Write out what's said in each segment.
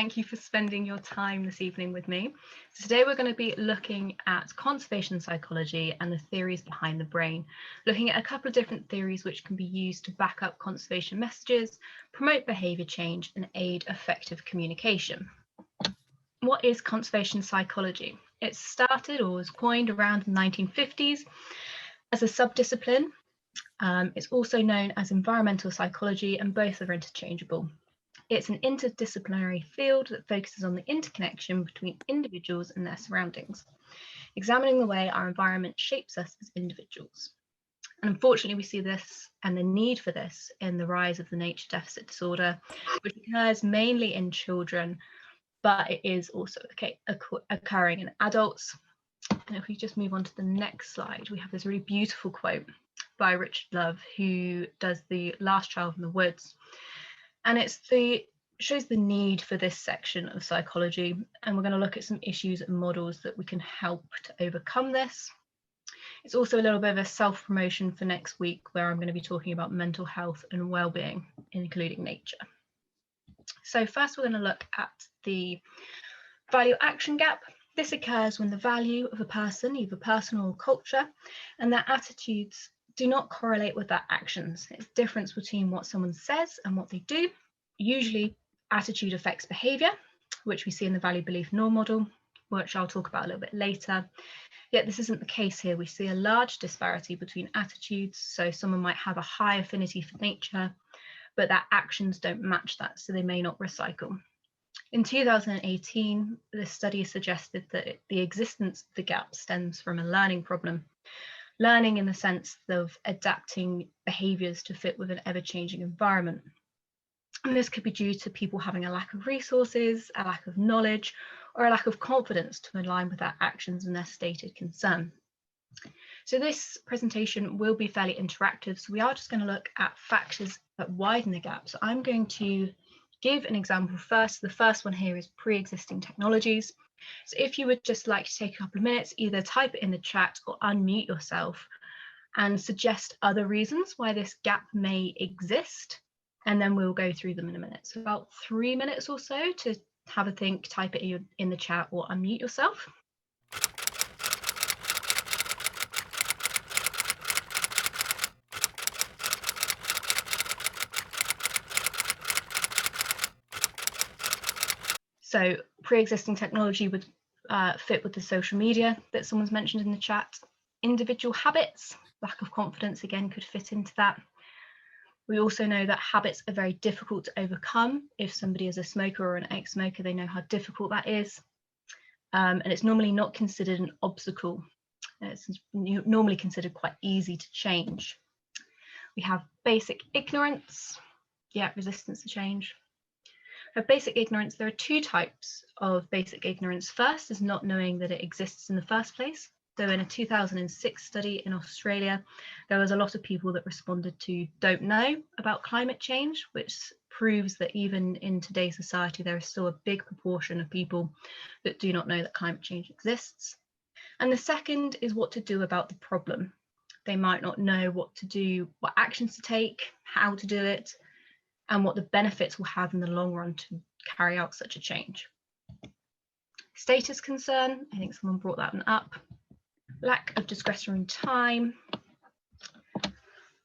thank you for spending your time this evening with me. So today we're going to be looking at conservation psychology and the theories behind the brain, looking at a couple of different theories which can be used to back up conservation messages, promote behaviour change and aid effective communication. What is conservation psychology? It started or was coined around the 1950s as a subdiscipline. It's also known as environmental psychology, and both are interchangeable. It's an interdisciplinary field that focuses on the interconnection between individuals and their surroundings, examining the way our environment shapes us as individuals. And unfortunately, we see this and the need for this in the rise of the nature deficit disorder, which occurs mainly in children, but it is also occurring in adults. And if we just move on to the next slide, we have this really beautiful quote by Richard Love, who does The Last Child in the Woods. And shows the need for this section of psychology, and we're going to look at some issues and models that we can help to overcome this. It's also a little bit of a self-promotion for next week, where I'm going to be talking about mental health and well-being, including nature. So first, we're going to look at the value-action gap. This occurs when the value of a person, either personal or culture, and their attitudes do not correlate with their actions. It's the difference between what someone says and what they do. Usually, attitude affects behaviour, which we see in the value belief norm model, which I'll talk about a little bit later. Yet this isn't the case here. We see a large disparity between attitudes. So someone might have a high affinity for nature, but their actions don't match that, so they may not recycle. In 2018, the study suggested that the existence of the gap stems from a learning problem. Learning in the sense of adapting behaviours to fit with an ever-changing environment. And this could be due to people having a lack of resources, a lack of knowledge, or a lack of confidence to align with their actions and their stated concern. So this presentation will be fairly interactive, so we are just going to look at factors that widen the gap. So I'm going to give an example first. The first one here is pre-existing technologies. So if you would just like to take a couple of minutes, either type it in the chat or unmute yourself and suggest other reasons why this gap may exist, and then we'll go through them in a minute. So about 3 minutes or so to have a think, type it in the chat or unmute yourself. So pre-existing technology would fit with the social media that someone's mentioned in the chat. Individual habits, lack of confidence again could fit into that. We also know that habits are very difficult to overcome. If somebody is a smoker or an ex-smoker, they know how difficult that is. And it's normally not considered an obstacle. It's normally considered quite easy to change. We have basic ignorance, resistance to change. For basic ignorance, there are two types of basic ignorance. First is not knowing that it exists in the first place. So in a 2006 study in Australia, there was a lot of people that responded to don't know about climate change, which proves that even in today's society, there is still a big proportion of people that do not know that climate change exists. And the second is what to do about the problem. They might not know what to do, what actions to take, how to do it, and what the benefits will have in the long run to carry out such a change. Status concern, I think someone brought that one up. Lack of discretionary time.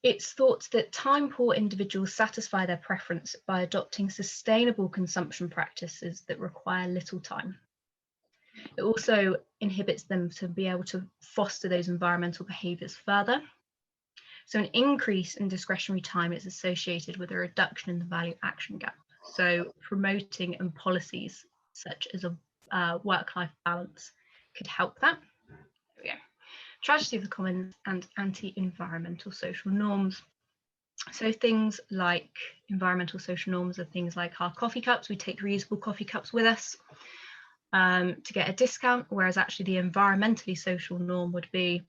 It's thought that time-poor individuals satisfy their preference by adopting sustainable consumption practices that require little time. It also inhibits them to be able to foster those environmental behaviours further. So an increase in discretionary time is associated with a reduction in the value action gap. So promoting and policies such as a work-life balance could help that. There we go. Tragedy of the commons and anti-environmental social norms. So things like environmental social norms are things like our coffee cups. We take reusable coffee cups with us to get a discount, whereas actually the environmentally social norm would be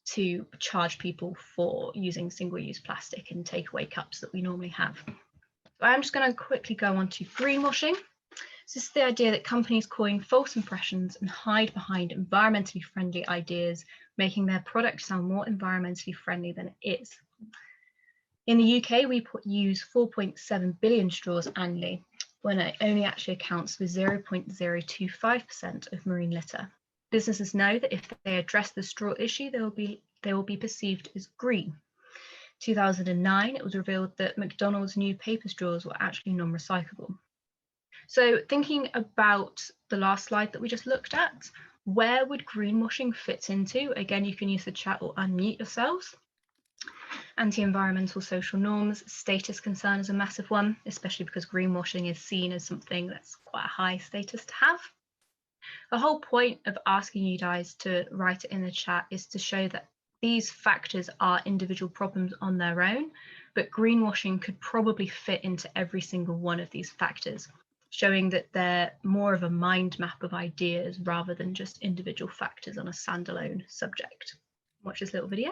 to charge people for using single-use plastic and takeaway cups that we normally have. So I'm just going to quickly go on to greenwashing. So this is the idea that companies coin false impressions and hide behind environmentally friendly ideas, making their product sound more environmentally friendly than it is. In the UK, we use 4.7 billion straws annually, when it only actually accounts for 0.025% of marine litter. Businesses know that if they address the straw issue, they will be perceived as green. 2009, it was revealed that McDonald's new paper straws were actually non-recyclable. So thinking about the last slide that we just looked at, where would greenwashing fit into? Again, you can use the chat or unmute yourselves. Anti-environmental social norms, status concern is a massive one, especially because greenwashing is seen as something that's quite a high status to have. The whole point of asking you guys to write it in the chat is to show that these factors are individual problems on their own, but greenwashing could probably fit into every single one of these factors, showing that they're more of a mind map of ideas rather than just individual factors on a standalone subject. Watch this little video.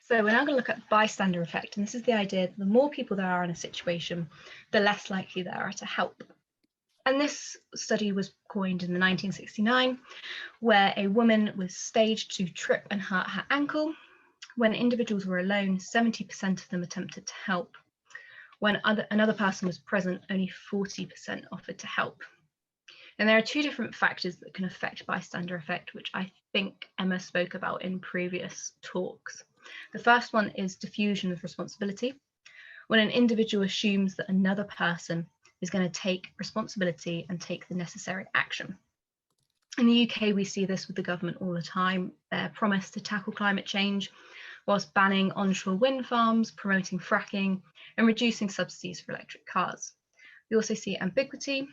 So we're now going to look at bystander effect, and this is the idea that the more people there are in a situation, the less likely there are to help. And this study was coined in 1969, where a woman was staged to trip and hurt her ankle. When individuals were alone, 70% of them attempted to help. When another person was present, only 40% offered to help. And there are two different factors that can affect bystander effect, which I think Emma spoke about in previous talks. The first one is diffusion of responsibility, when an individual assumes that another person is going to take responsibility and take the necessary action. In the UK, we see this with the government all the time. Their promise to tackle climate change whilst banning onshore wind farms, promoting fracking, and reducing subsidies for electric cars. We also see ambiguity,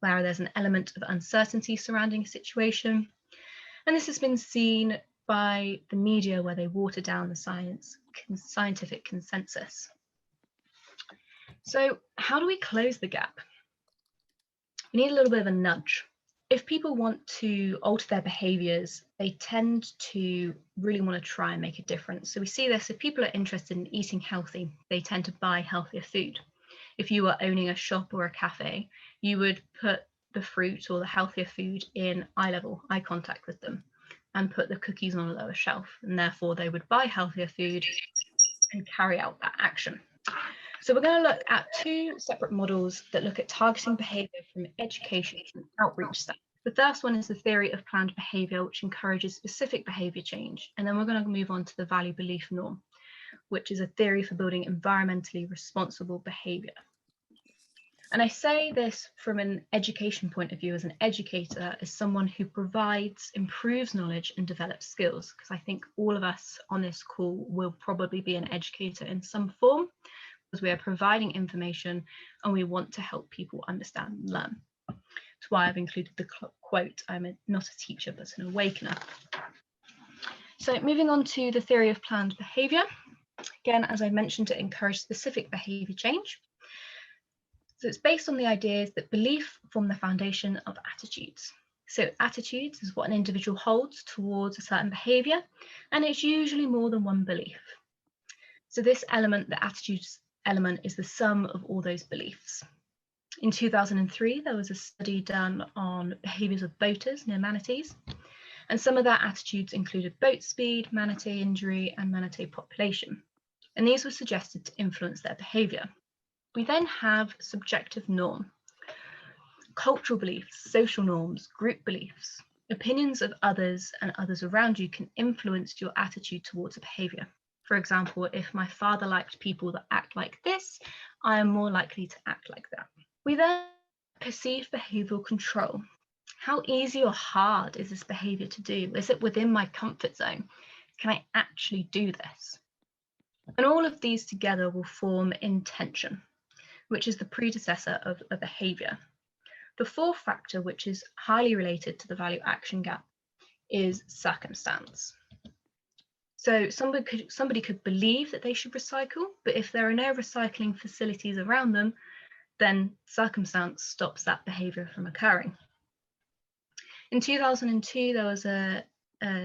where there's an element of uncertainty surrounding a situation. And this has been seen by the media, where they water down the scientific consensus. So how do we close the gap? We need a little bit of a nudge. If people want to alter their behaviours, they tend to really want to try and make a difference. So we see this, if people are interested in eating healthy, they tend to buy healthier food. If you were owning a shop or a cafe, you would put the fruit or the healthier food in eye contact with them, and put the cookies on a lower shelf, and therefore they would buy healthier food and carry out that action. So we're going to look at two separate models that look at targeting behaviour from education and outreach staff. The first one is the theory of planned behaviour, which encourages specific behaviour change. And then we're going to move on to the value belief norm, which is a theory for building environmentally responsible behaviour. And I say this from an education point of view, as an educator, as someone who provides, improves knowledge and develops skills, because I think all of us on this call will probably be an educator in some form, because we are providing information and we want to help people understand and learn. That's why I've included the quote, I'm not a teacher, but an awakener. So moving on to the theory of planned behaviour. Again, as I mentioned, to encourage specific behaviour change. So it's based on the ideas that belief form the foundation of attitudes. So attitudes is what an individual holds towards a certain behaviour, and it's usually more than one belief. So this element, the attitudes element, is the sum of all those beliefs. In 2003, there was a study done on behaviours of boaters near manatees, and some of their attitudes included boat speed, manatee injury, and manatee population. And these were suggested to influence their behaviour. We then have subjective norm, cultural beliefs, social norms, group beliefs. Opinions of others and others around you can influence your attitude towards a behaviour. For example, if my father liked people that act like this, I am more likely to act like that. We then perceive behavioural control. How easy or hard is this behaviour to do? Is it within my comfort zone? Can I actually do this? And all of these together will form intention, which is the predecessor of a behaviour. The fourth factor, which is highly related to the value action gap, is circumstance. So somebody could believe that they should recycle, but if there are no recycling facilities around them, then circumstance stops that behaviour from occurring. In 2002, there was a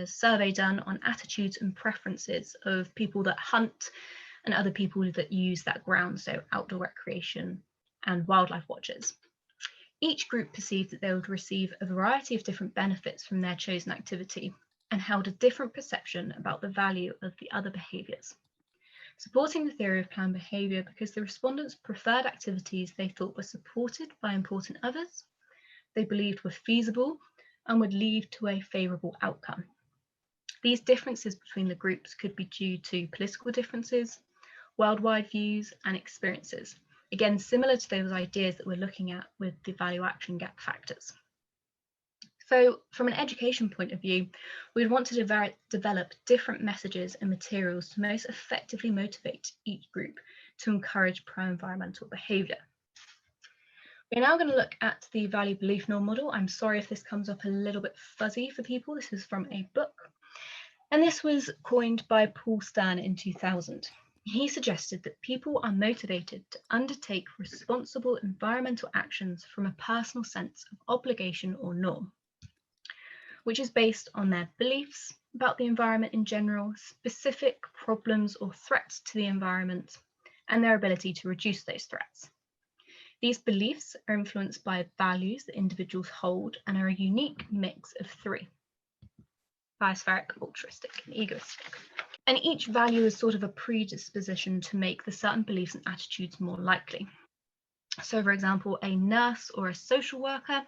survey done on attitudes and preferences of people that hunt and other people that use that ground, so outdoor recreation and wildlife watchers. Each group perceived that they would receive a variety of different benefits from their chosen activity and held a different perception about the value of the other behaviours. supporting the theory of planned behaviour because the respondents preferred activities they thought were supported by important others, they believed were feasible, and would lead to a favourable outcome. These differences between the groups could be due to political differences, worldwide views, and experiences. Again, similar to those ideas that we're looking at with the value action gap factors. So from an education point of view, we'd want to develop different messages and materials to most effectively motivate each group to encourage pro-environmental behaviour. We're now going to look at the value belief norm model. I'm sorry if this comes up a little bit fuzzy for people. This is from a book. And this was coined by Paul Stern in 2000. He suggested that people are motivated to undertake responsible environmental actions from a personal sense of obligation or norm, which is based on their beliefs about the environment in general, specific problems or threats to the environment, and their ability to reduce those threats. These beliefs are influenced by values that individuals hold and are a unique mix of three: biospheric, altruistic, and egoistic. And each value is sort of a predisposition to make the certain beliefs and attitudes more likely. So, for example, a nurse or a social worker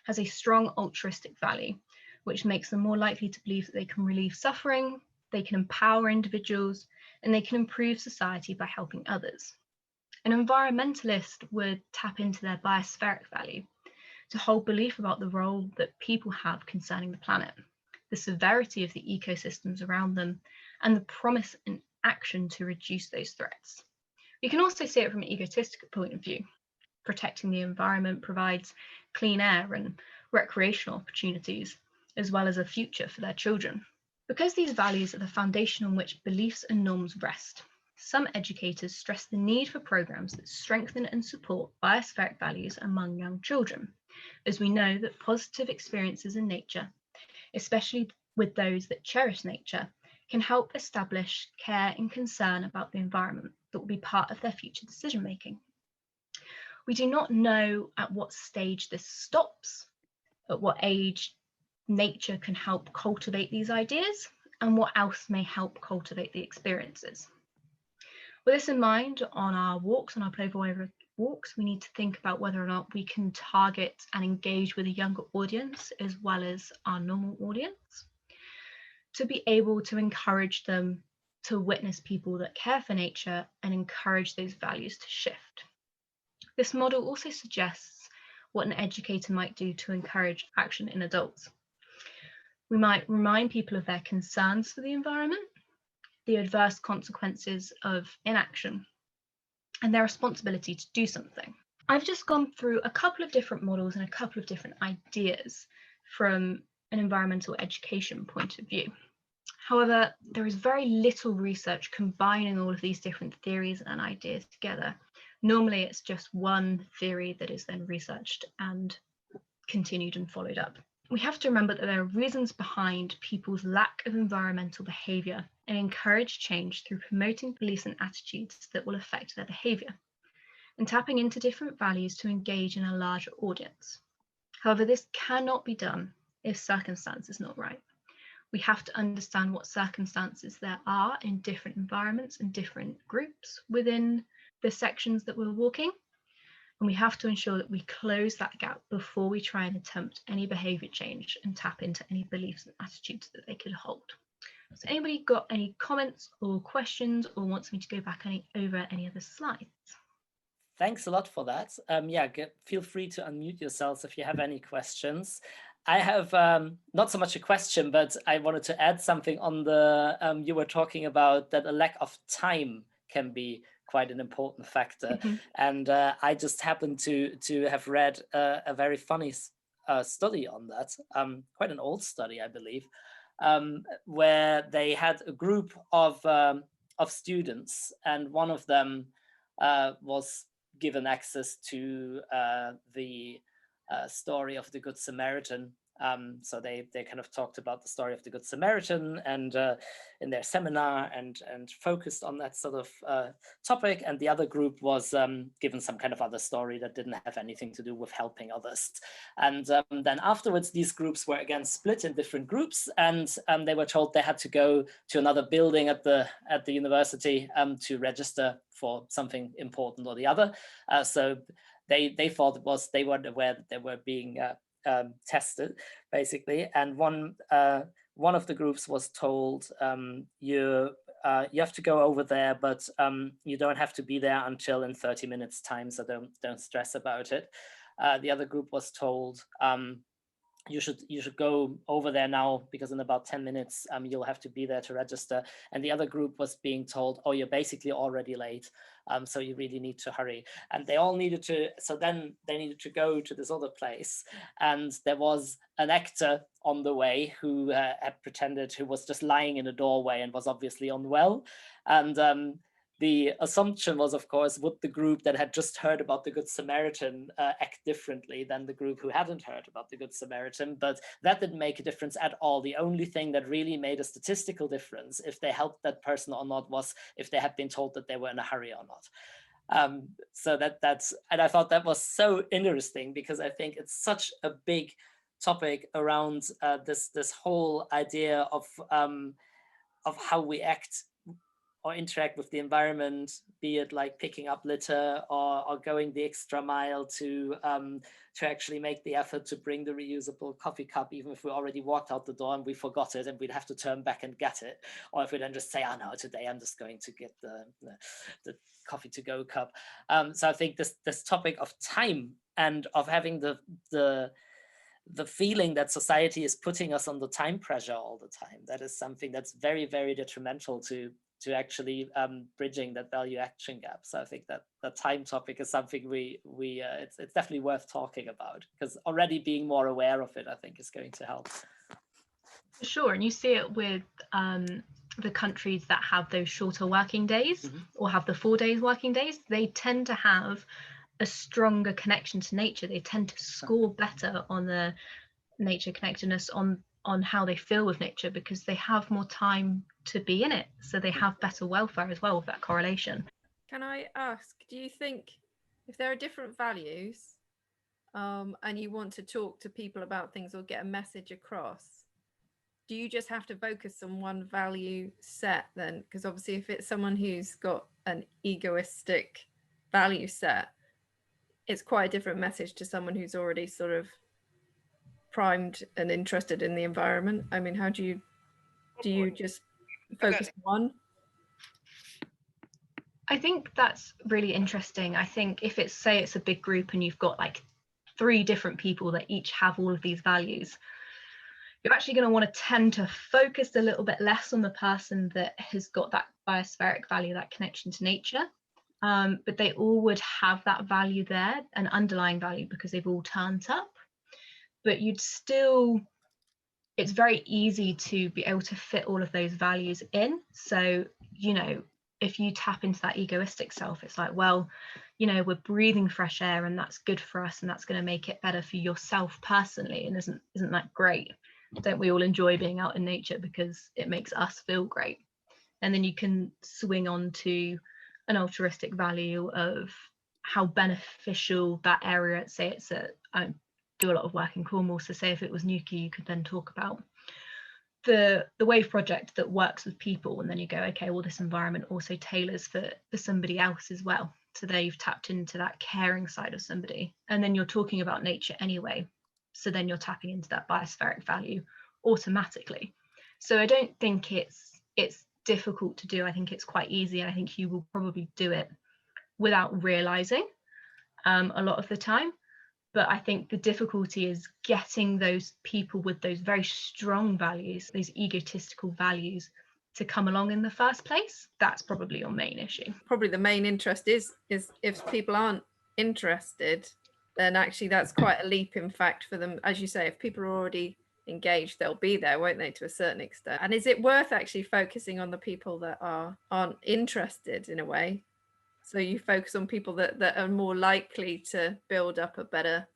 has a strong altruistic value, which makes them more likely to believe that they can relieve suffering, they can empower individuals, and they can improve society by helping others. An environmentalist would tap into their biospheric value to hold belief about the role that people have concerning the planet, the severity of the ecosystems around them, and the promise and action to reduce those threats. You can also see it from an egotistical point of view. Protecting the environment provides clean air and recreational opportunities, as well as a future for their children. Because these values are the foundation on which beliefs and norms rest, some educators stress the need for programs that strengthen and support biospheric values among young children, as we know that positive experiences in nature, especially with those that cherish nature, can help establish care and concern about the environment that will be part of their future decision making. We do not know at what stage this stops, at what age nature can help cultivate these ideas, and what else may help cultivate the experiences. With this in mind, on our walks, on our Plover walks, we need to think about whether or not we can target and engage with a younger audience as well as our normal audience, to be able to encourage them to witness people that care for nature and encourage those values to shift. This model also suggests what an educator might do to encourage action in adults. We might remind people of their concerns for the environment, the adverse consequences of inaction, and their responsibility to do something. I've just gone through a couple of different models and a couple of different ideas from an environmental education point of view. However, there is very little research combining all of these different theories and ideas together. Normally, it's just one theory that is then researched and continued and followed up. We have to remember that there are reasons behind people's lack of environmental behaviour and encourage change through promoting beliefs and attitudes that will affect their behaviour and tapping into different values to engage in a larger audience. However, this cannot be done if circumstance is not right. We have to understand what circumstances there are in different environments and different groups within the sections that we're walking. And we have to ensure that we close that gap before we try and attempt any behaviour change and tap into any beliefs and attitudes that they could hold. So anybody got any comments or questions or wants me to go back over any of the slides? Thanks a lot for that. Feel free to unmute yourselves if you have any questions. I have not so much a question, but I wanted to add something on the, you were talking about that a lack of time can be quite an important factor. Mm-hmm. And I just happened to have read a very funny study on that, quite an old study, I believe, where they had a group of students, and one of them was given access to the story of the Good Samaritan, So they kind of talked about the story of the Good Samaritan and in their seminar and focused on that sort of topic. And the other group was given some kind of other story that didn't have anything to do with helping others. And then afterwards, these groups were again split in different groups, and they were told they had to go to another building at the university to register for something important or the other. So they thought it was, they weren't aware that they were being tested, basically. And one of the groups was told, you have to go over there, but you don't have to be there until in 30 minutes time, so don't stress about it. The other group was told, you should go over there now, because in about 10 minutes you'll have to be there to register. And the other group was being told, oh, you're basically already late, so you really need to hurry. And they all needed to, so then they needed to go to this other place, and there was an actor on the way who had pretended, who was just lying in a doorway and was obviously unwell. And the assumption was, of course, would the group that had just heard about the Good Samaritan act differently than the group who hadn't heard about the Good Samaritan? But that didn't make a difference at all. The only thing that really made a statistical difference, if they helped that person or not, was if they had been told that they were in a hurry or not. So that's, and I thought that was so interesting, because I think it's such a big topic around this whole idea of how we act or interact with the environment, be it like picking up litter or going the extra mile to actually make the effort to bring the reusable coffee cup, even if we already walked out the door and we forgot it and we'd have to turn back and get it. Or if we then just say, oh no, today I'm just going to get the coffee to go cup. So I think this topic of time and of having the feeling that society is putting us under time pressure all the time, that is something that's very, very detrimental to actually bridging that value action gap. So I think that the time topic is something it's definitely worth talking about, because already being more aware of it, I think, is going to help. For sure, and you see it with the countries that have those shorter working days, or have the 4 days working days. They tend to have a stronger connection to nature. They tend to score better on the nature connectedness, on how they feel with nature, because they have more time to be in it, so they have better welfare as well with that correlation. Can I ask, do you think if there are different values and you want to talk to people about things or get a message across, do you just have to focus on one value set then? Because obviously if it's someone who's got an egoistic value set, it's quite a different message to someone who's already sort of primed and interested in the environment. I mean, how do you just focus on one? I think that's really interesting. I think if it's, say it's a big group and you've got like 3 different people that each have all of these values, you're actually going to want to tend to focus a little bit less on the person that has got that biospheric value, that connection to nature. But they all would have that value there, an underlying value, because they've all turned up. But you'd still, it's very easy to be able to fit all of those values in. So, you know, if you tap into that egoistic self, it's like, well, you know, we're breathing fresh air and that's good for us, and that's going to make it better for yourself personally. And isn't that great? Don't we all enjoy being out in nature because it makes us feel great? And then you can swing on to an altruistic value of how beneficial that area, say it's I do a lot of work in Cornwall, so say if it was nuclear, you could then talk about the wave project that works with people, and then you go, okay, well, this environment also tailors for somebody else as well. So there you've tapped into that caring side of somebody, and then you're talking about nature anyway, so then you're tapping into that biospheric value automatically. So I don't think it's difficult to do. I think it's quite easy, and I think you will probably do it without realizing a lot of the time. But I think the difficulty is getting those people with those very strong values, those egotistical values, to come along in the first place. That's probably your main issue. Probably the main interest is if people aren't interested, then actually that's quite a leap, in fact, for them. As you say, if people are already engaged, they'll be there, won't they, to a certain extent? And is it worth actually focusing on the people that aren't interested in a way? So you focus on people that are more likely to build up a better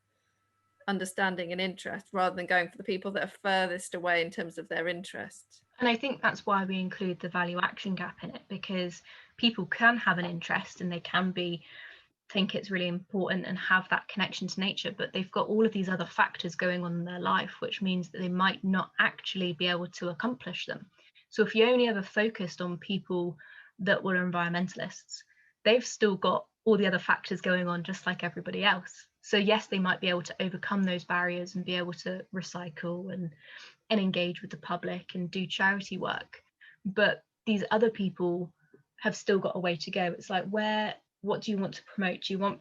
understanding and interest, rather than going for the people that are furthest away in terms of their interest. And I think that's why we include the value action gap in it, because people can have an interest and they can think it's really important and have that connection to nature, but they've got all of these other factors going on in their life, which means that they might not actually be able to accomplish them. So if you only ever focused on people that were environmentalists, they've still got all the other factors going on just like everybody else. So yes, they might be able to overcome those barriers and be able to recycle and engage with the public and do charity work, but these other people have still got a way to go. It's like, what do you want to promote? Do you want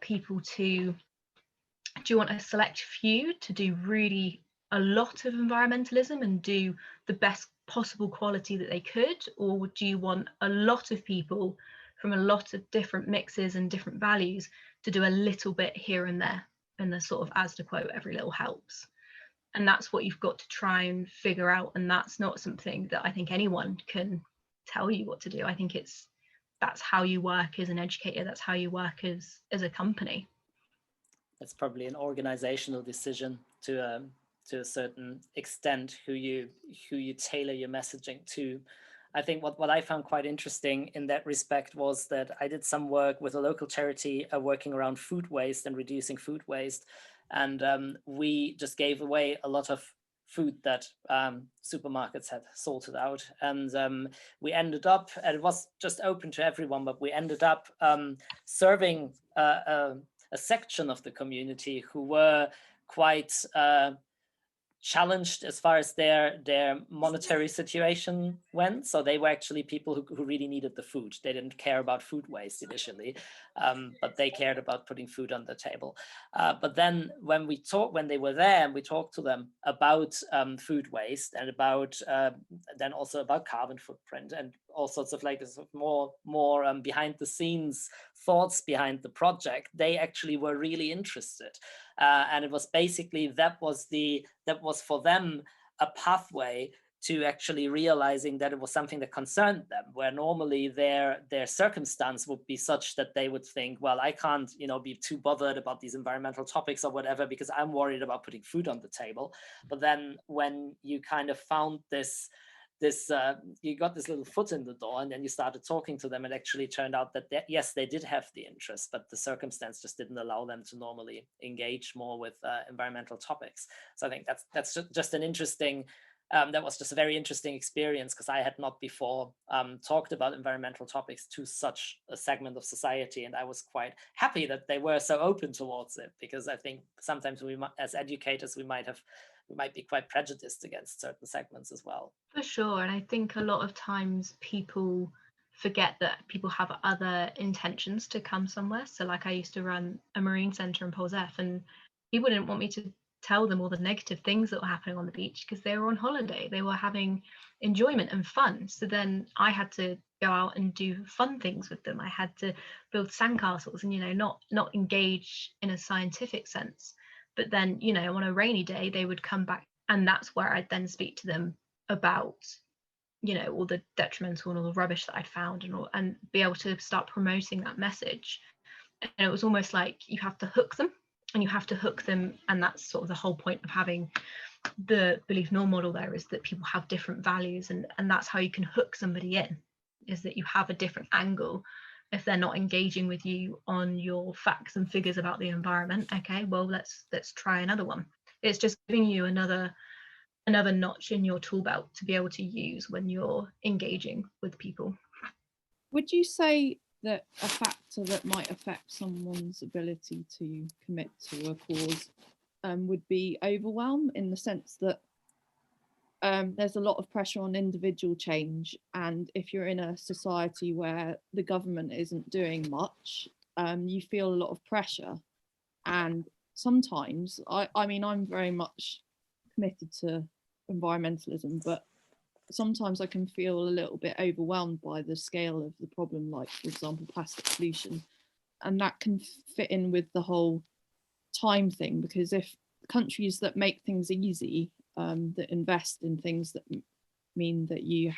a select few to do really a lot of environmentalism and do the best possible quality that they could, or do you want a lot of people from a lot of different mixes and different values to do a little bit here and there, and the sort of, as to quote, every little helps? And that's what you've got to try and figure out, and that's not something that I think anyone can tell you what to do. I think that's how you work as an educator, that's how you work as a company. It's probably an organizational decision to a certain extent who you tailor your messaging to. I think what I found quite interesting in that respect was that I did some work with a local charity working around food waste and reducing food waste. And we just gave away a lot of food that supermarkets had sorted out. And we ended up, and it was just open to everyone, but we ended up serving a section of the community who were quite challenged as far as their monetary situation went. So they were actually people who really needed the food. They didn't care about food waste initially, but they cared about putting food on the table. But then when they were there and we talked to them about food waste and about then also about carbon footprint and all sorts of more behind the scenes thoughts behind the project, they actually were really interested. And it was basically that was for them a pathway to actually realizing that it was something that concerned them, where normally their circumstance would be such that they would think, well, I can't be too bothered about these environmental topics or whatever because I'm worried about putting food on the table. But then when you kind of found this you got this little foot in the door, and then you started talking to them, it actually turned out that yes, they did have the interest, but the circumstance just didn't allow them to normally engage more with environmental topics. So I think that's just an interesting that was just a very interesting experience, because I had not before talked about environmental topics to such a segment of society, and I was quite happy that they were so open towards it, because I think sometimes we, as educators, we might be quite prejudiced against certain segments as well. For sure. And I think a lot of times people forget that people have other intentions to come somewhere. So like I used to run a marine centre in Polzeath, and people didn't want me to tell them all the negative things that were happening on the beach because they were on holiday. They were having enjoyment and fun. So then I had to go out and do fun things with them. I had to build sandcastles and, not engage in a scientific sense. But then, on a rainy day, they would come back, and that's where I'd then speak to them about, all the detrimental and all the rubbish that I'd found and be able to start promoting that message. And it was almost like you have to hook them, and that's sort of the whole point of having the belief norm model there, is that people have different values, and that's how you can hook somebody in, is that you have a different angle. If they're not engaging with you on your facts and figures about the environment, okay, well, let's try another one. It's just giving you another notch in your tool belt to be able to use when you're engaging with people. Would you say that a factor that might affect someone's ability to commit to a cause would be overwhelm, in the sense that there's a lot of pressure on individual change, and if you're in a society where the government isn't doing much, you feel a lot of pressure? And sometimes, I mean, I'm very much committed to environmentalism, but sometimes I can feel a little bit overwhelmed by the scale of the problem, like, for example, plastic pollution. And that can fit in with the whole time thing, because if countries that make things easy, that invest in things that mean that you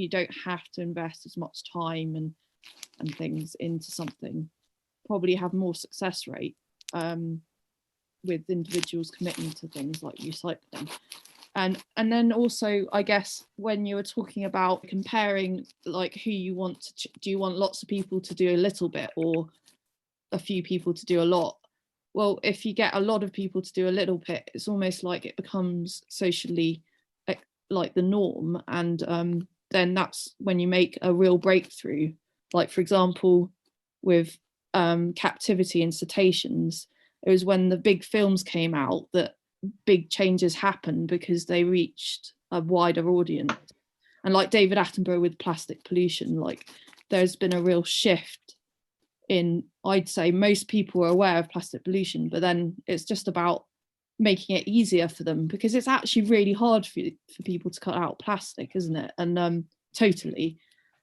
don't have to invest as much time and things into something, probably have more success rate. with individuals committing to things like recycling. And then also, I guess, when you were talking about comparing, like, who you want to, do you want lots of people to do a little bit or a few people to do a lot? Well, if you get a lot of people to do a little bit, it's almost like it becomes socially like the norm. And then that's when you make a real breakthrough. Like, for example, with captivity and cetaceans, it was when the big films came out that big changes happened because they reached a wider audience. And like David Attenborough with plastic pollution, like there's been a real shift in, I'd say most people are aware of plastic pollution, but then it's just about making it easier for them, because it's actually really hard for people to cut out plastic, isn't it? And totally.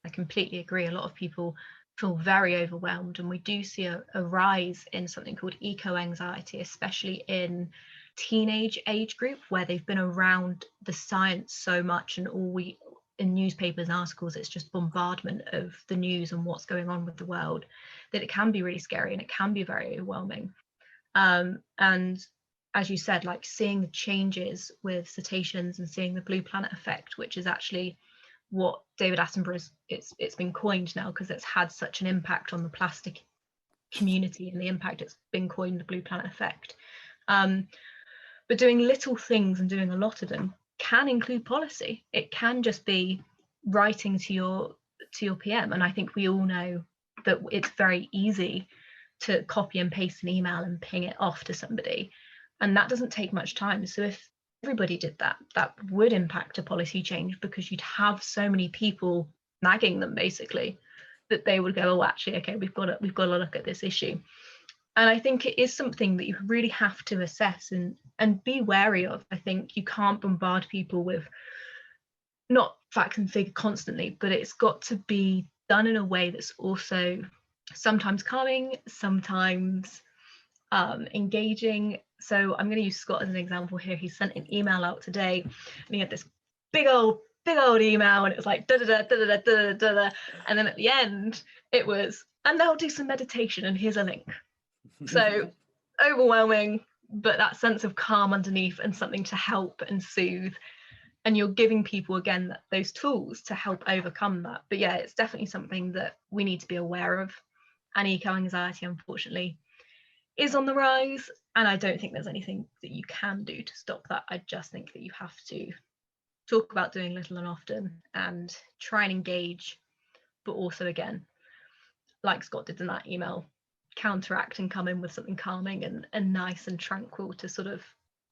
I completely agree. A lot of people feel very overwhelmed, and we do see a rise in something called eco-anxiety, especially in teenage age group, where they've been around the science so much, and in newspapers and articles, it's just bombardment of the news and what's going on with the world, that it can be really scary and it can be very overwhelming. And as you said, like seeing the changes with cetaceans and seeing the blue planet effect, which is actually what David Attenborough's, it's been coined now because it's had such an impact on the plastic community, and the impact it's been coined the blue planet effect. But doing little things and doing a lot of them can include policy. It can just be writing to your PM, and I think we all know that it's very easy to copy and paste an email and ping it off to somebody, and that doesn't take much time. So if everybody did that, that would impact a policy change, because you'd have so many people nagging them basically that they would go, oh, actually, okay, we've got to look at this issue. And I think it is something that you really have to assess and be wary of. I think you can't bombard people with not facts and figures constantly, but it's got to be done in a way that's also sometimes calming, sometimes engaging. So I'm going to use Scott as an example here. He sent an email out today, and he had this big old email, and it was like da da da da da da da da, and then at the end it was, and now do some meditation, and here's a link. So overwhelming, but that sense of calm underneath and something to help and soothe, and you're giving people again those tools to help overcome that. But yeah, it's definitely something that we need to be aware of, and eco-anxiety unfortunately is on the rise, and I don't think there's anything that you can do to stop that. I just think that you have to talk about doing little and often and try and engage, but also, again, like Scott did in that email, counteract and come in with something calming and nice and tranquil to sort of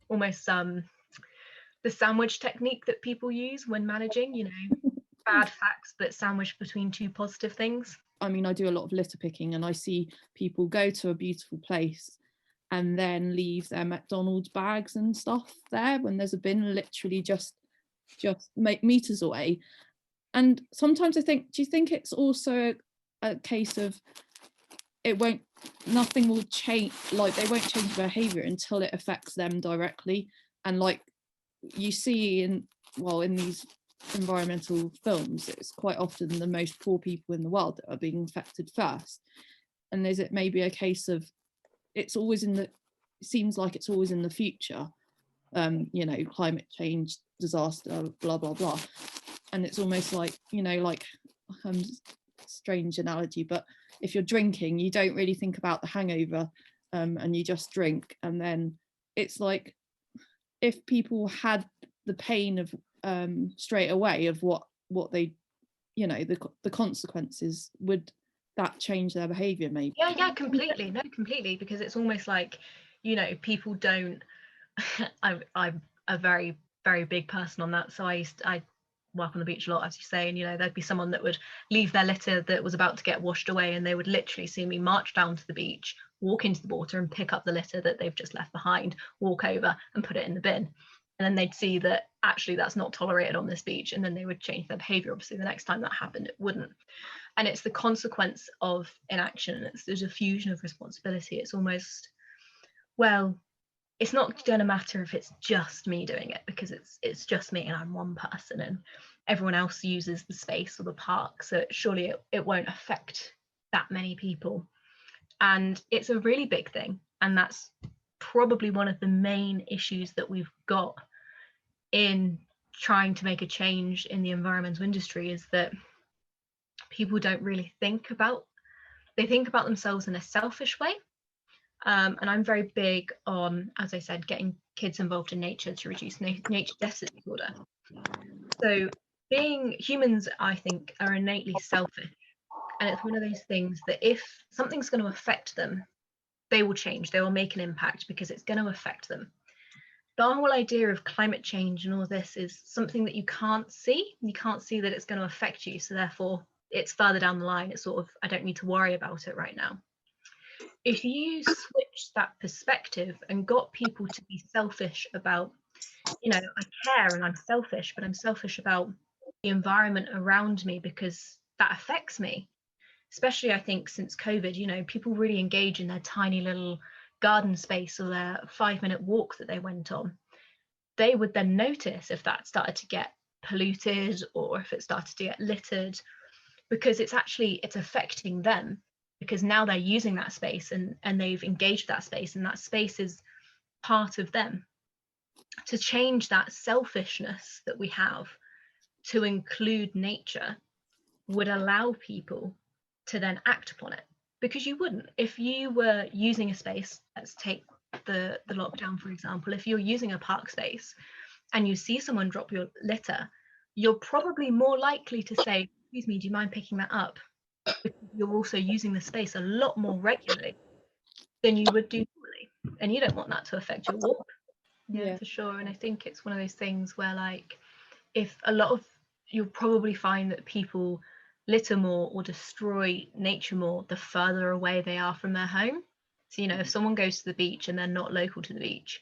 almost the sandwich technique that people use when managing, you know, bad facts but sandwiched between two positive things. I mean, I do a lot of litter picking, and I see people go to a beautiful place and then leave their McDonald's bags and stuff there when there's a bin literally just meters away. And sometimes I think, do you think it's also a case of nothing will change, like they won't change behavior until it affects them directly? And like you see in these environmental films, it's quite often the most poor people in the world that are being affected first. And is it maybe a case of it seems like it's always in the future, you know, climate change, disaster, blah blah blah, and it's almost like, you know, like strange analogy, but if you're drinking, you don't really think about the hangover, and you just drink, and then it's like if people had the pain of straight away of what they, you know, the consequences, would that change their behavior maybe? Yeah, completely. No, completely, because it's almost like, you know, people don't I'm a very, very big person on that. So I work on the beach a lot, as you say, and you know, there'd be someone that would leave their litter that was about to get washed away, and they would literally see me march down to the beach, walk into the water and pick up the litter that they've just left behind, walk over and put it in the bin. And then they'd see that actually that's not tolerated on this beach, and then they would change their behavior. Obviously the next time that happened it wouldn't. And it's the consequence of inaction. It's the diffusion of responsibility. It's almost, well, it's not going to matter if it's just me doing it, because it's just me and I'm one person, and everyone else uses the space or the park, so surely it won't affect that many people. And it's a really big thing, and that's probably one of the main issues that we've got in trying to make a change in the environmental industry, is that people don't really think about, they think about themselves in a selfish way. And I'm very big on, as I said, getting kids involved in nature to reduce nature deficit disorder. So being humans, I think, are innately selfish. And it's one of those things that if something's going to affect them, they will change, they will make an impact because it's going to affect them. The whole idea of climate change and all this is something that you can't see. You can't see that it's going to affect you. So therefore, it's further down the line. It's sort of, I don't need to worry about it right now. If you switch that perspective and got people to be selfish about, you know, I care and I'm selfish, but I'm selfish about the environment around me because that affects me. Especially, I think, since COVID, you know, people really engage in their tiny little garden space or their 5-minute walk that they went on. They would then notice if that started to get polluted or if it started to get littered, because it's affecting them, because now they're using that space and they've engaged that space, and that space is part of them. To change that selfishness that we have to include nature would allow people to then act upon it, because you wouldn't if you were using a space. Let's take the lockdown, for example. If you're using a park space and you see someone drop your litter, you're probably more likely to say, excuse me, do you mind picking that up? Because you're also using the space a lot more regularly than you would do normally, and you don't want that to affect your walk. Yeah, for sure. And I think it's one of those things where, like, if a lot of, you'll probably find that people litter more or destroy nature more the further away they are from their home. So, you know, if someone goes to the beach and they're not local to the beach,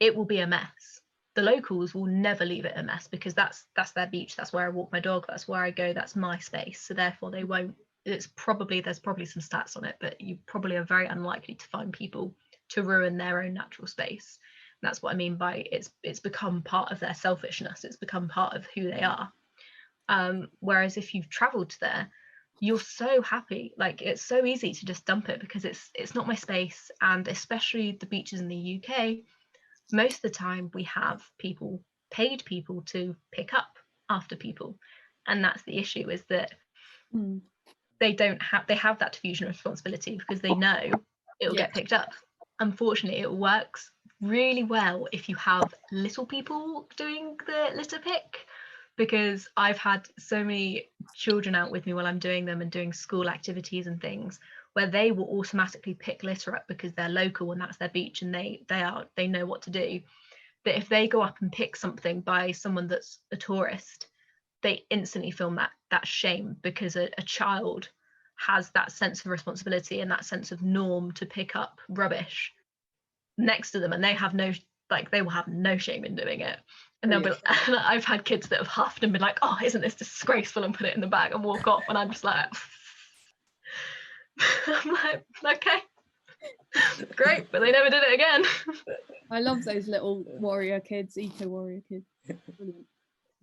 it will be a mess. The locals will never leave it a mess, because that's their beach, that's where I walk my dog, that's where I go, that's my space. So therefore they won't, there's probably some stats on it, but you probably are very unlikely to find people to ruin their own natural space. And that's what I mean by it's become part of their selfishness, it's become part of who they are. Whereas if you've traveled there, you're so happy, like it's so easy to just dump it because it's not my space. And especially the beaches in the UK, most of the time we have paid people to pick up after people, and that's the issue, is that they have that diffusion of responsibility because they know it will get picked up. Unfortunately, it works really well if you have little people doing the litter pick, because I've had so many children out with me while I'm doing them and doing school activities and things, where they will automatically pick litter up because they're local and that's their beach and they know what to do. But if they go up and pick something by someone that's a tourist, they instantly feel that shame, because a child has that sense of responsibility and that sense of norm to pick up rubbish next to them, and they will have no shame in doing it. And they'll be, and I've had kids that have huffed and been like, oh, isn't this disgraceful, and put it in the bag and walk off, and I'm just like I'm like, okay, great, but they never did it again. I love those little warrior kids, eco warrior kids. Brilliant.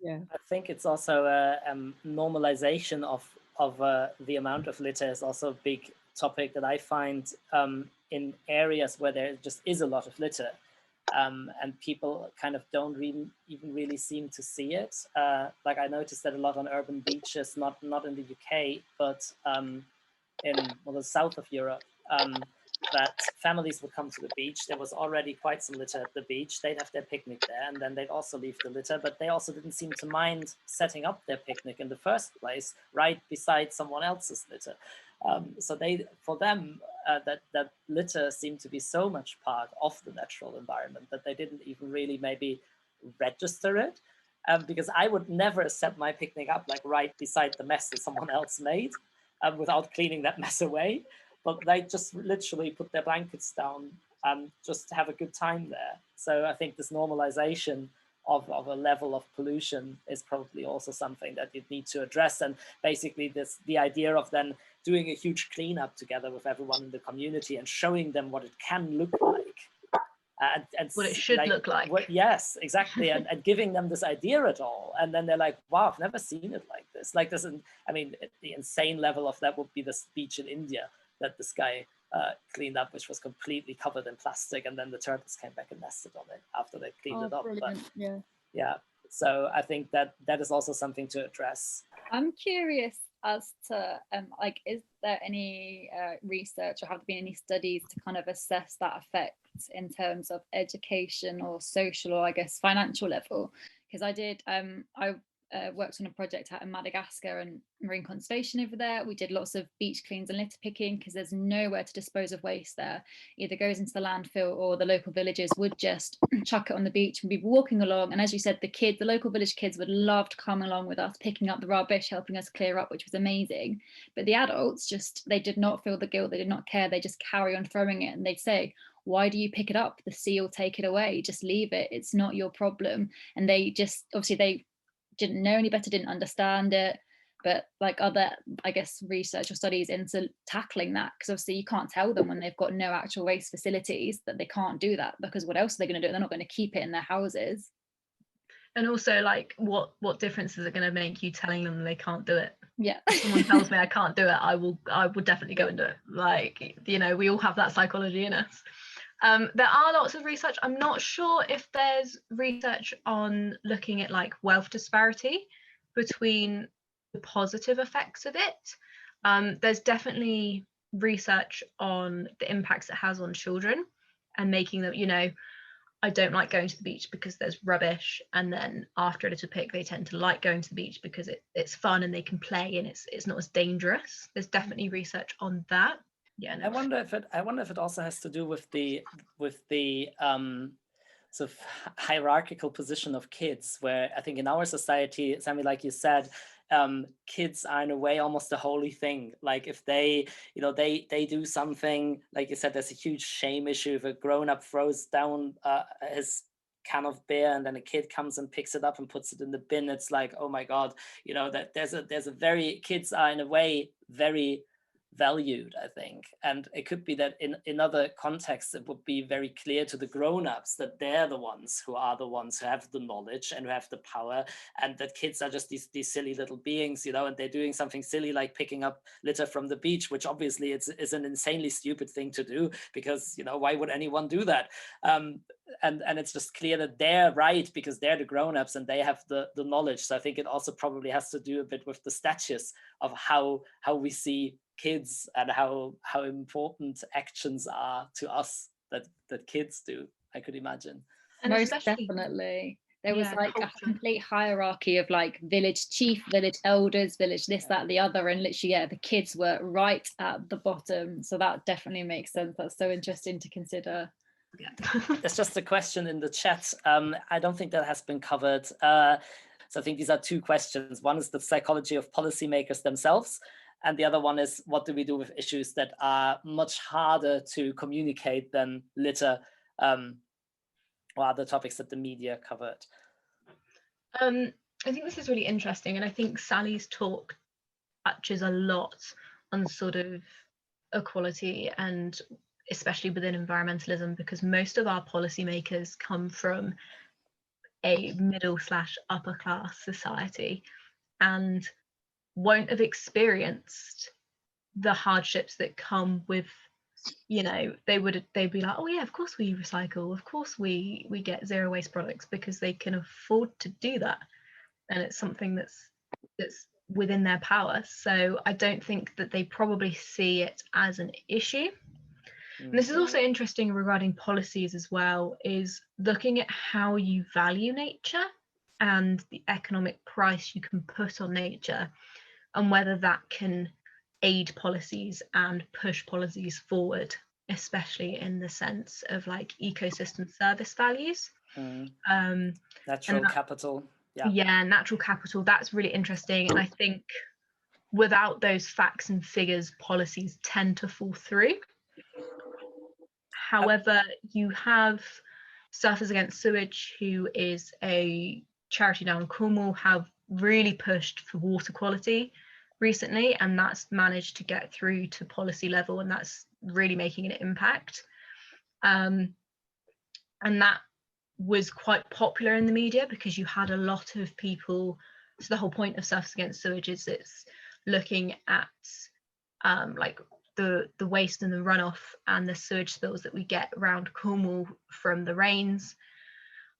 Yeah, I think it's also a normalization of the amount of litter is also a big topic that I find in areas where there just is a lot of litter, and people kind of don't even really seem to see it. Like I noticed that a lot on urban beaches, not in the UK, but in the south of Europe, that families would come to the beach. There was already quite some litter at the beach. They'd have their picnic there, and then they'd also leave the litter, but they also didn't seem to mind setting up their picnic in the first place, right beside someone else's litter. So for them, that litter seemed to be so much part of the natural environment that they didn't even really maybe register it. Because I would never set my picnic up like right beside the mess that someone else made without cleaning that mess away. But they just literally put their blankets down just to have a good time there. So I think this normalization of a level of pollution is probably also something that you need to address. And basically the idea of then doing a huge cleanup together with everyone in the community and showing them what it can look like. And what it should look like. Yes, exactly. and giving them this idea at all. And then they're like, wow, I've never seen it like this. Like this, I mean, the insane level of that would be this beach in India that this guy cleaned up, which was completely covered in plastic, and then the turtles came back and nested on it after they cleaned it up. Brilliant. But, yeah, so I think that is also something to address. I'm curious as to like, is there any research or have there been any studies to kind of assess that effect in terms of education or social or I guess financial level? Because I worked on a project out in Madagascar and marine conservation over there. We did lots of beach cleans and litter picking because there's nowhere to dispose of waste there. Either goes into the landfill or the local villagers would just chuck it on the beach and be walking along. And as you said, the local village kids would love to come along with us, picking up the rubbish, helping us clear up, which was amazing. But the adults they did not feel the guilt. They did not care. They just carry on throwing it. And they'd say, why do you pick it up? The sea will take it away. Just leave it. It's not your problem. And they just, obviously they didn't know any better, didn't understand it, but like other, I guess, research or studies into tackling that, because obviously you can't tell them when they've got no actual waste facilities that they can't do that, because what else are they going to do? They're not going to keep it in their houses. And also, like, what difference is it going to make you telling them they can't do it? Yeah. If someone tells me I can't do it, I will definitely go and do it. Like, you know, we all have that psychology in us. There are lots of research. I'm not sure if there's research on looking at like wealth disparity between the positive effects of it. There's definitely research on the impacts it has on children and making them, you know, I don't like going to the beach because there's rubbish, and then after a little pick they tend to like going to the beach because it's fun and they can play and it's not as dangerous. There's definitely research on that. Yeah, no. I wonder if it also has to do with the sort of hierarchical position of kids, where I think in our society, Sammy, like you said, kids are in a way almost a holy thing. Like if they do something, like you said, there's a huge shame issue. If a grown-up throws down his can of beer and then a kid comes and picks it up and puts it in the bin, it's like, oh my God, you know, that there's a very, kids are in a way very valued, I think. And it could be that in other contexts it would be very clear to the grown-ups that they're the ones who have the knowledge and who have the power, and that kids are just these silly little beings, you know, and they're doing something silly like picking up litter from the beach, which obviously is an insanely stupid thing to do, because, you know, why would anyone do that? And it's just clear that they're right because they're the grown-ups and they have the knowledge. So I think it also probably has to do a bit with the status of how we see kids and how important actions are to us that kids do, I could imagine. And most definitely. There was like culture. A complete hierarchy of like village chief, village elders, village this, that, the other, and literally, the kids were right at the bottom. So that definitely makes sense. That's so interesting to consider. Yeah. There's just a question in the chat. I don't think that has been covered. So I think these are two questions. One is the psychology of policymakers themselves, and the other one is, what do we do with issues that are much harder to communicate than litter or other topics that the media covered? I think this is really interesting, and I think Sally's talk touches a lot on sort of equality, and especially within environmentalism, because most of our policymakers come from a middle/upper class society and won't have experienced the hardships that come with, you know, they'd be like, oh yeah, of course we recycle, of course we get zero waste products, because they can afford to do that, and it's something that's within their power. So I don't think that they probably see it as an issue. And this is also interesting regarding policies as well, is looking at how you value nature and the economic price you can put on nature, and whether that can aid policies and push policies forward, especially in the sense of like ecosystem service values. Natural capital. Yeah, natural capital. That's really interesting. And I think without those facts and figures, policies tend to fall through. However, you have Surfers Against Sewage, who is a charity down in Cornwall, have really pushed for water quality recently, and that's managed to get through to policy level, and that's really making an impact. And that was quite popular in the media because you had a lot of people. So the whole point of Surfers Against Sewage is it's looking at like the waste and the runoff and the sewage spills that we get around Cornwall from the rains,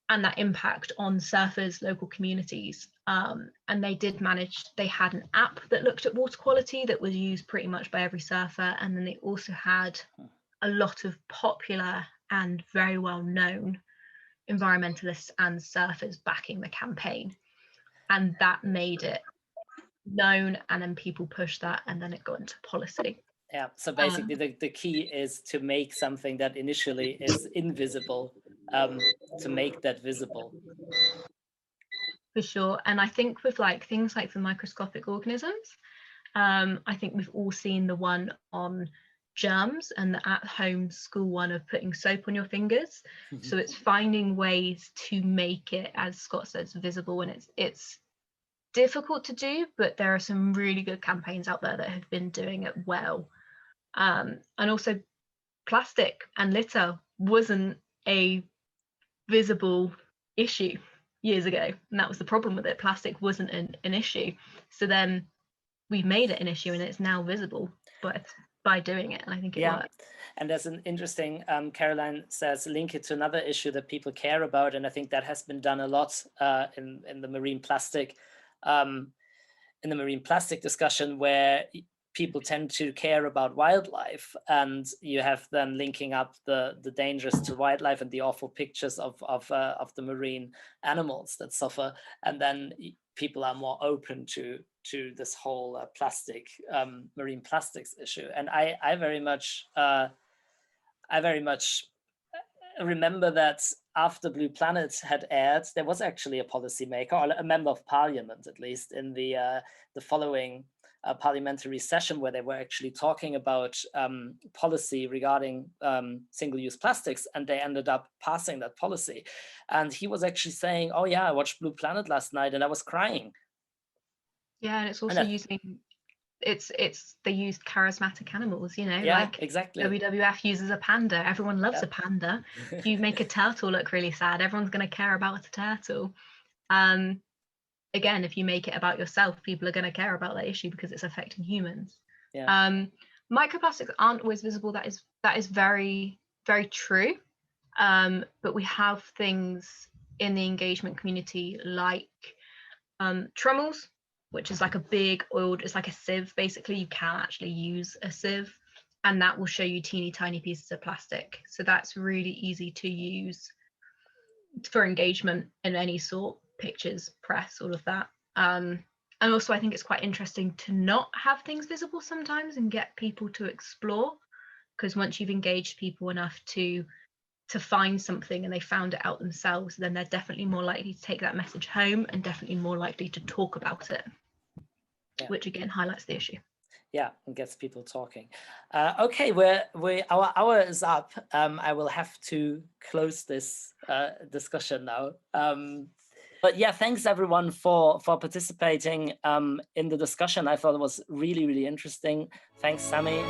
and that impact on surfers, local communities. And they had an app that looked at water quality that was used pretty much by every surfer. And then they also had a lot of popular and very well known environmentalists and surfers backing the campaign. And that made it known, and then people pushed that, and then it got into policy. Yeah, so basically the key is to make something that initially is invisible, to make that visible. For sure. And I think with like things like the microscopic organisms, I think we've all seen the one on germs and the at-home school one of putting soap on your fingers. So it's finding ways to make it, as Scott says, visible, and it's difficult to do, but there are some really good campaigns out there that have been doing it well. And also plastic and litter wasn't a visible issue years ago, and that was the problem with it. Plastic wasn't an issue, so then we've made it an issue and it's now visible, but by doing it, and I think it works. And there's an interesting, Caroline says, link it to another issue that people care about, and I think that has been done a lot in the marine plastic discussion, where people tend to care about wildlife, and you have then linking up the dangers to wildlife and the awful pictures of the marine animals that suffer, and then people are more open to this whole marine plastics issue. And I very much remember that after Blue Planet had aired, there was actually a policymaker, or a member of parliament at least, in the following parliamentary session, where they were actually talking about policy regarding single-use plastics, and they ended up passing that policy. And he was actually saying, oh yeah, I watched Blue Planet last night and I was crying. Yeah, and it's also they used charismatic animals, you know, like exactly. WWF uses a panda. Everyone loves a panda. If you make a turtle look really sad, everyone's going to care about a turtle. Again, if you make it about yourself, people are going to care about that issue because it's affecting humans. Microplastics aren't always visible. That is very, very true. But we have things in the engagement community like trommels, which is like a big oiled, it's like a sieve. Basically, you can actually use a sieve, and that will show you teeny tiny pieces of plastic. So that's really easy to use for engagement in any sort, pictures, press, all of that. And also I think it's quite interesting to not have things visible sometimes and get people to explore, because once you've engaged people enough to find something and they found it out themselves, then they're definitely more likely to take that message home and definitely more likely to talk about it, which again highlights the issue. Yeah, and gets people talking. Okay, our hour is up. I will have to close this discussion now. But yeah, thanks everyone for participating in the discussion. I thought it was really, really interesting. Thanks, Sammy.